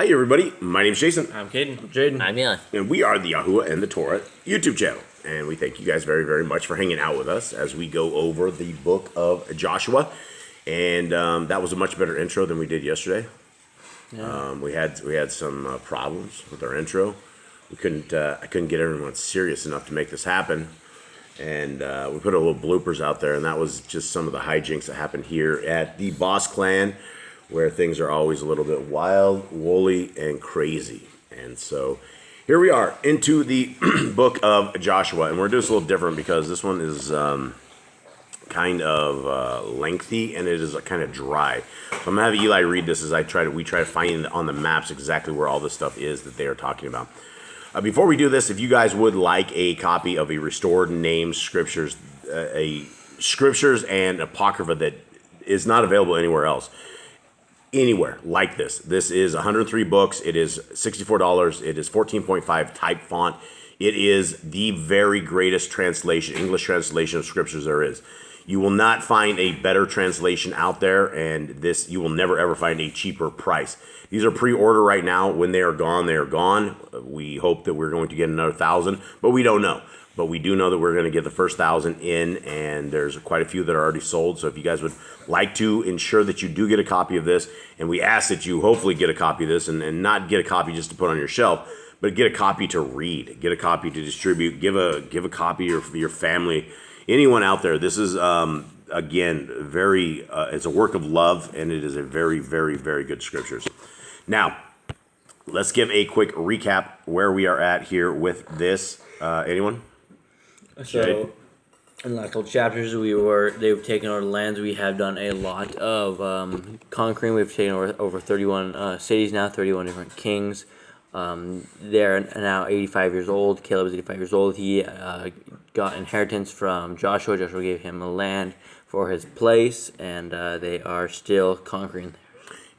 Hi everybody, my name's Jason. I'm Caden. I'm Jaden. I'm Eli. And we are the YAHOSHUA and the Torah YouTube channel. And we thank you guys very, very much for hanging out with us as we go over the book of Joshua. And that was a much better intro than we did yesterday. Yeah. We had some problems with our intro. I couldn't get everyone serious enough to make this happen. And we put a little bloopers out there, and that was just some of the hijinks that happened here at the Boss Clan, where things are always a little bit wild, woolly, and crazy. And so here we are into the book of Joshua, and we're doing this a little different because this one is kind of lengthy and it is kind of dry. So I'm gonna have Eli read this as we try to find on the maps exactly where all this stuff is that they are talking about. Before we do this, if you guys would like a copy of a restored name scriptures, a scriptures and apocrypha that is not available anywhere else. Anywhere like this. This is 103 books. It is $64. It is 14.5 type font. It is the very greatest translation, English translation of scriptures there is. You will not find a better translation out there, and this you will never ever find a cheaper price. These are pre-order right now. When they are gone, they are gone. We hope that we're going to get another 1,000, but we don't know. But we do know that we're going to get the first 1,000 in, and there's quite a few that are already sold. So if you guys would like to ensure that you do get a copy of this, and we ask that you hopefully get a copy of this, and not get a copy just to put on your shelf, but get a copy to read, get a copy to distribute, give a copy for your family, anyone out there. This is again very it's a work of love, and it is a very, very, very good scriptures. Now, let's give a quick recap where we are at here with this. Anyone? So, in the last couple chapters, they've taken over the lands. We have done a lot of conquering. We've taken over 31 cities now, 31 different kings. They're now 85 years old. Caleb is 85 years old. He got inheritance from Joshua. Joshua gave him a land for his place, and they are still conquering.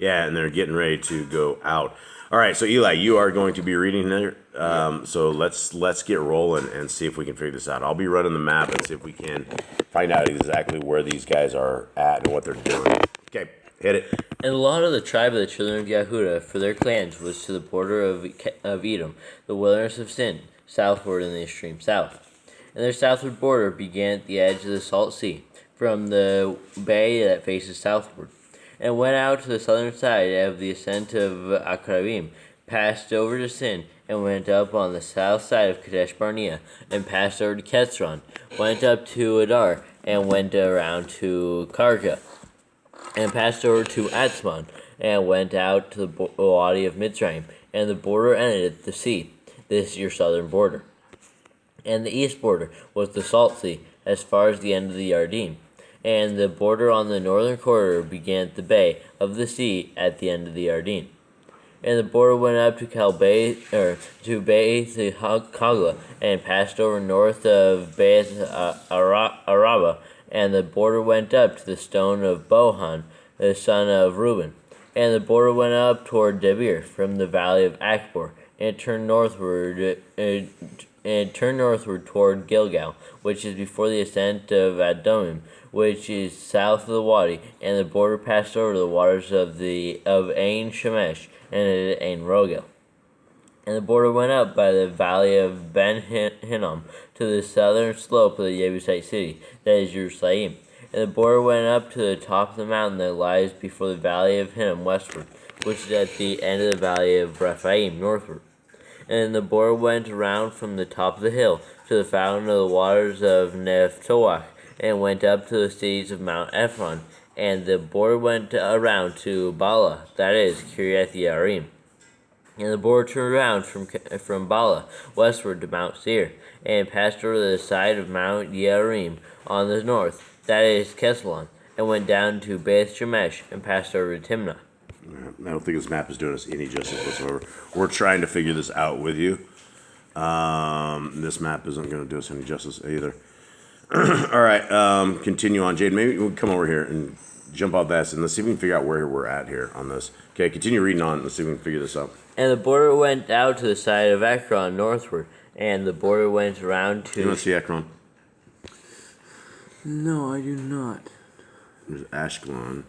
Yeah, and they're getting ready to go out. All right, so Eli, you are going to be reading there. So let's get rolling and see if we can figure this out. I'll be running the map and see if we can find out exactly where these guys are at and what they're doing. Okay, hit it. And a lot of the tribe of the children of Yehuda, for their clans, was to the border of Edom, the wilderness of Sin, southward in the extreme south. And their southward border began at the edge of the Salt Sea, from the bay that faces southward, and went out to the southern side of the ascent of Akrabim, passed over to Sin, and went up on the south side of Kadesh Barnea, and passed over to Ketzron, went up to Adar, and went around to Karka, and passed over to Atzmon, and went out to the Wadi of Mitzrayim, and the border ended at the sea. This is your southern border. And the east border was the Salt Sea, as far as the end of the Yarden. And the border on the northern corridor began at the bay of the sea at the end of the Yarden. And the border went up to Beit Hagla, and passed over north of Beit Araba, and the border went up to the stone of Bohan, the son of Reuben. And the border went up toward Debir, from the valley of Akbor, and turned northward toward Gilgal, which is before the ascent of Adomim, which is south of the Wadi, and the border passed over the waters of Ain Shemesh and Ain Rogel. And the border went up by the valley of Ben Hinnom to the southern slope of the Jebusite city, that is Jerusalem. And the border went up to the top of the mountain that lies before the valley of Hinnom westward, which is at the end of the valley of Rephaim northward. And the border went around from the top of the hill to the fountain of the waters of Nephtoach, and went up to the cities of Mount Ephron. And the border went around to Bala, that is Kiriath Yearim. And the border turned around from Bala westward to Mount Seir, and passed over the side of Mount Yearim on the north, that is Kesalon, and went down to Beth Shemesh, and passed over to Timnah. I don't think this map is doing us any justice whatsoever. We're trying to figure this out with you. This map isn't going to do us any justice either. All right, continue on. Jade, maybe we'll come over here and jump off that, and let's see if we can figure out where we're at here on this. Okay, continue reading on. Let's see if we can figure this out. And the border went out to the side of Ekron northward, and the border went around to... You want to see Ekron? No, I do not. There's Ashkelon.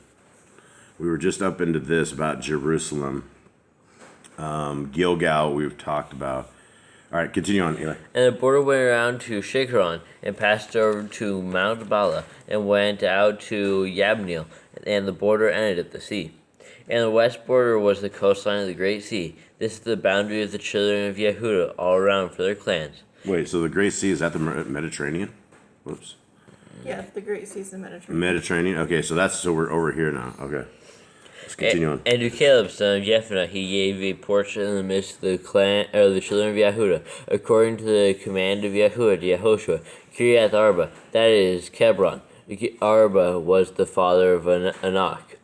We were just up into this about Jerusalem. Gilgal, we've talked about. All right, continue on, Eli. And the border went around to Shikron, and passed over to Mount Bala, and went out to Yabneel, and the border ended at the sea. And the west border was the coastline of the Great Sea. This is the boundary of the children of Yehuda all around for their clans. Wait, so the Great Sea, is that the Mediterranean? Whoops. Yeah, the Great Sea is the Mediterranean. Mediterranean? Okay, so we're over here now. Okay. Let's continue on. And to Caleb, son of Jephunneh, he gave a portion in the midst of the clan, or the children of Yehuda, according to the command of Yahuwah to Yahoshua, Kiriath Arba, that is Hebron. Arba was the father of Anak.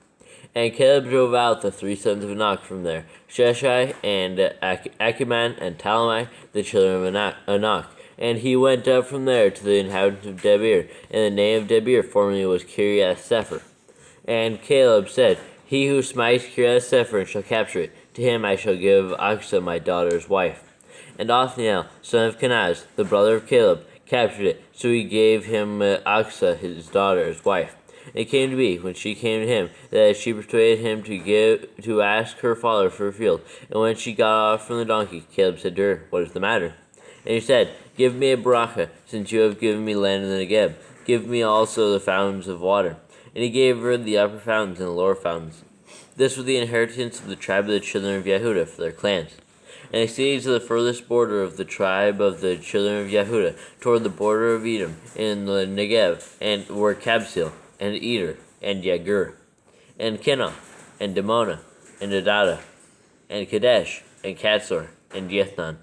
And Caleb drove out the three sons of Anak from there, Sheshai and Achiman and Talmai, the children of Anak. And he went up from there to the inhabitants of Debir, and the name of Debir formerly was Kiriath Sepher. And Caleb said, He who smites Kiriath Sepher shall capture it. To him I shall give Achsah my daughter's wife. And Othniel, son of Kenaz, the brother of Caleb, captured it. So he gave him Achsah his daughter's wife. And it came to be, when she came to him, that she persuaded him to ask her father for a field. And when she got off from the donkey, Caleb said to her, What is the matter? And he said, Give me a bracha, since you have given me land in the Negeb. Give me also the fountains of water. And he gave her the upper fountains and the lower fountains. This was the inheritance of the tribe of the children of Yehuda for their clans. And they exceeded to the furthest border of the tribe of the children of Yehuda, toward the border of Edom, in the Negev, and were Kabsil, and Eder, and Yagur, and Kenah, and Dimona, and Adada, and Kadesh, and Katzor, and Yethnan,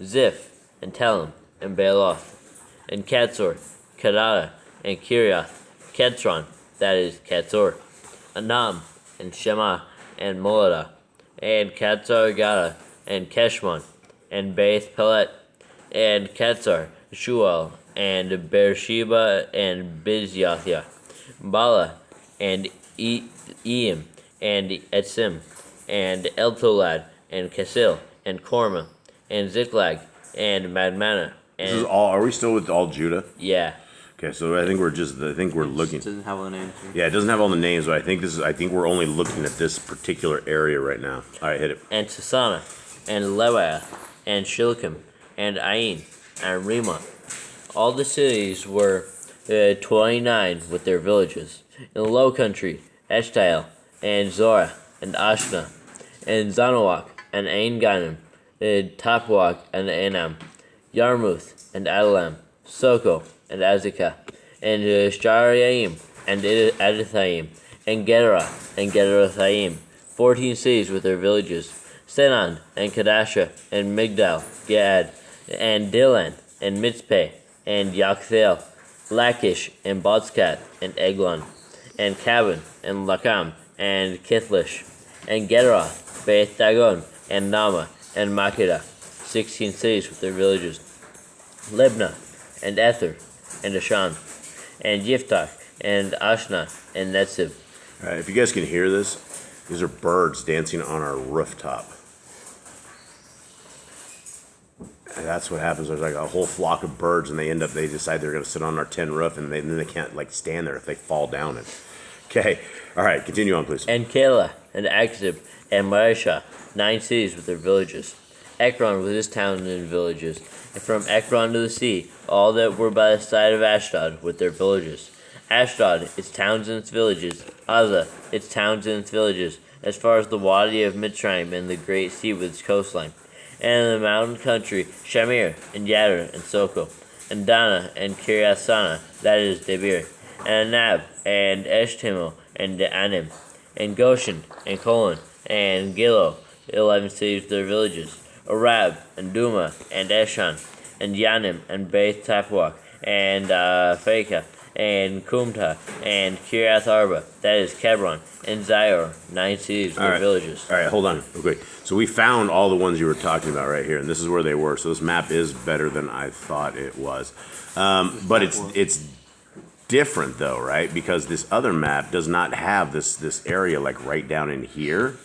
Ziph, and Telem, and Baaloth, and Katzor, Kadada, and Kiriath, Ketron, that is Katzor, Anam, and Shema, and Molada, and Katzar Gada, and Keshmon, and Beth Pelet, and Katzar, Shual, and Beersheba, and Bizyathia, Bala, and Eim, and Etzim, and Eltolad, and Kasil, and Korma, and Ziklag, and Madmana. And This is all. Are we still with all Judah? yeah. Okay, so I think we're looking. It doesn't have all the names. Yeah, it doesn't have all the names, but I think we're only looking at this particular area right now. All right, hit it. And Tasana, and Lewath, and Shilkim, and Ain, and Rima. All the cities were 29 with their villages. In the low country, Eshtael, and Zorah, and Ashna, and Zanawak, and Ain Ganim, and Tapwak, and Anam, Yarmuth, and Adalam, Soko, and Azekah, and Sharayaim, and Adathaim, and Gedera, and Gederathaim, 14 cities with their villages, Senan, and Kadasha, and Migdal, Gad, and Dilan, and Mitzpeh, and Yakthel, Lachish, and Botzkat, and Eglon, and Cabin, and Lakam, and Kithlish, and Gederoth, Beth Dagon, and Nama, and Makeda, 16 cities with their villages, Libnah, and Ether, and Ashan, and Yiftach, and Ashna, and Netzib. All right, if you guys can hear this, these are birds dancing on our rooftop. And that's what happens. There's like a whole flock of birds, and they decide they're going to sit on our tin roof, and then they can't like stand there if they fall down. Okay, all right, continue on, please. And Keilah, and Akzib, and Marisha, 9 cities with their villages. Ekron with its towns and villages, and from Ekron to the sea, all that were by the side of Ashdod with their villages. Ashdod, its towns and its villages. Azah, its towns and its villages, as far as the Wadi of Mitzrayim and the Great Sea with its coastline. And in the mountain country, Shamir, and Yadir, and Soko, and Dana, and Kiriath Sana, that is Debir, and Anab, and Eshtimo, and Anim, and Goshen, and Colon, and Gilo, 11 cities with their villages. Arab, and Duma, and Eshan, and Yanim, and Beth Tapwak, and Phekah, and Kumta, and Kiriath Arba, that is Hebron, and Zior, 9 cities with their villages. All right, hold on real quick. So we found all the ones you were talking about right here, and this is where they were. So this map is better than I thought it was. But it's different though, right? Because this other map does not have this area like right down in here.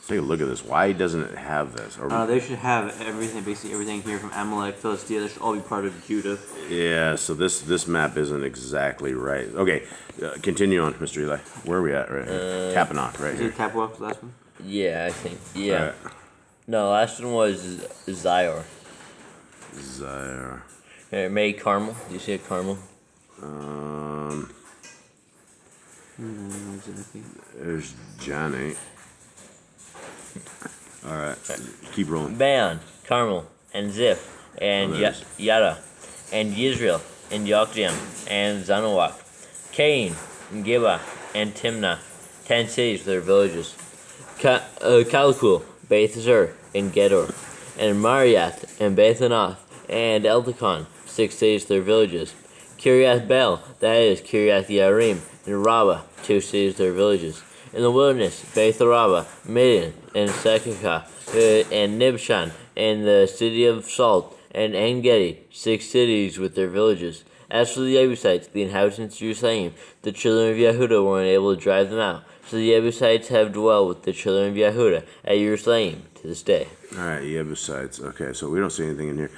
Take a look at this. Why doesn't it have this? They should have everything, basically everything here from Amalek, Philistia. They should all be part of Judah. Yeah, so this map isn't exactly right. Okay, continue on, Mr. Eli. Where are we at right here? Tapanoch, right Is here. it Tapwalk, the last one? Yeah, I think. Yeah. All right. No, last one was Zior. Zaire. It made Carmel. Do you see a Carmel? There's Johnny. All right, keep rolling. Ban, Carmel, and Ziph, and Yada, and Yisrael, and Yokjam, and Zanawak, Cain, and Gibeah, and Timnah, 10 cities with their villages. Kalkul, Beth Zur, and Gedor, and Mariath, and Beth Anath, and Eltekon, 6 cities with their villages. Kiriath Baal, that is Kiriath Yarim, and Rabbah, 2 cities with their villages. In the wilderness, Beth Araba, Midian, and Sekakah, and Nibshan, and the city of Salt, and En-Gedi, 6 cities with their villages. As for the Jebusites, the inhabitants of Jerusalem, the children of Yehuda were unable to drive them out. So the Jebusites have dwelled with the children of Yehuda at Jerusalem to this day. All right, Jebusites. Okay, so we don't see anything in here.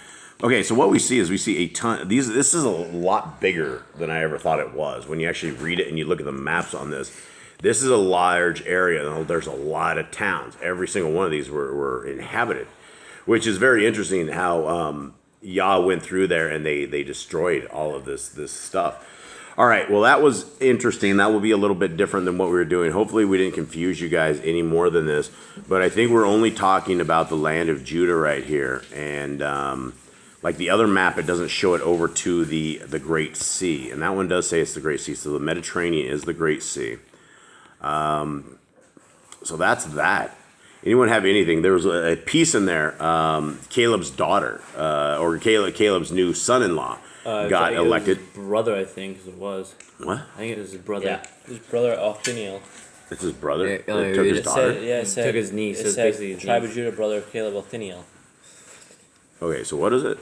Okay, so what we see is we see a ton. This is a lot bigger than I ever thought it was. When you actually read it and you look at the maps on this, this is a large area. There's a lot of towns. Every single one of these were inhabited, which is very interesting how Yah went through there and they destroyed all of this stuff. All right, well, that was interesting. That will be a little bit different than what we were doing. Hopefully we didn't confuse you guys any more than this, but I think we're only talking about the land of Judah right here. And like the other map, it doesn't show it over to the Great Sea, and that one does say it's the Great Sea. So the Mediterranean is the Great Sea. So that's that. Anyone have anything? There was a piece in there. Caleb's daughter, or Caleb's new son-in-law, got elected. His brother, I think, it was. What? I think it was his brother. Yeah, his brother Othniel. It's his brother Yeah, that took his it daughter. It said, Took his niece, It so it's said basically his tribe niece. of Judah, brother of Caleb, Othniel. Okay, so what is it?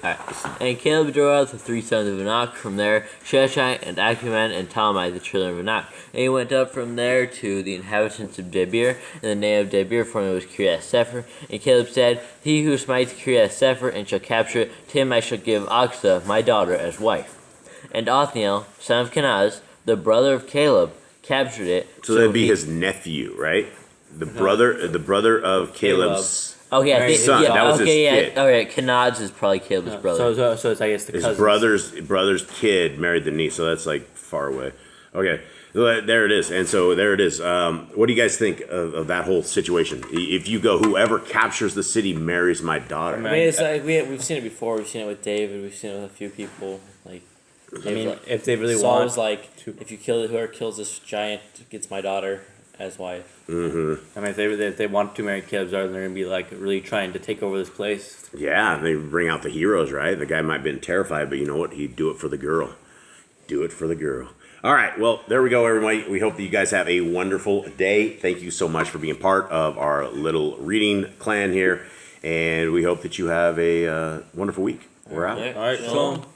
And Caleb drove out the 3 sons of Anak from there, Sheshai, and Achiman, and Talmai, the children of Anak. And he went up from there to the inhabitants of Debir, and the name of Debir formerly was Kiriath Sefer. And Caleb said, He who smites Kiriath Sefer and shall capture it, to him I shall give Achsah, my daughter, as wife. And Othniel, son of Kenaz, the brother of Caleb, captured it. So that'd be his nephew, right? The brother of Caleb's Oh yeah, Married his son. yeah, That was okay, his yeah. kid. All right, Kenaz is probably Caleb's brother. So it's I guess the His cousins. brother's kid married the niece, so that's like far away. Okay, there it is. And so there it is. What do you guys think of that whole situation? If you go, whoever captures the city marries my daughter. I mean, it's like we've seen it before. We've seen it with David. We've seen it with a few people. Like, I mean, if they really Saul's want, like, if you kill whoever kills this giant gets my daughter as wife. Mm-hmm. I mean, if they want to marry Caleb's daughter, they're gonna be like really trying to take over this place. Yeah, they bring out the heroes, right? The guy might have been terrified, but you know what? He'd do it for the girl. Do it for the girl. All right, well, there we go, everybody. We hope that you guys have a wonderful day. Thank you so much for being part of our little reading clan here, and we hope that you have a wonderful week. We're out. Yeah. All right, Shalom. so.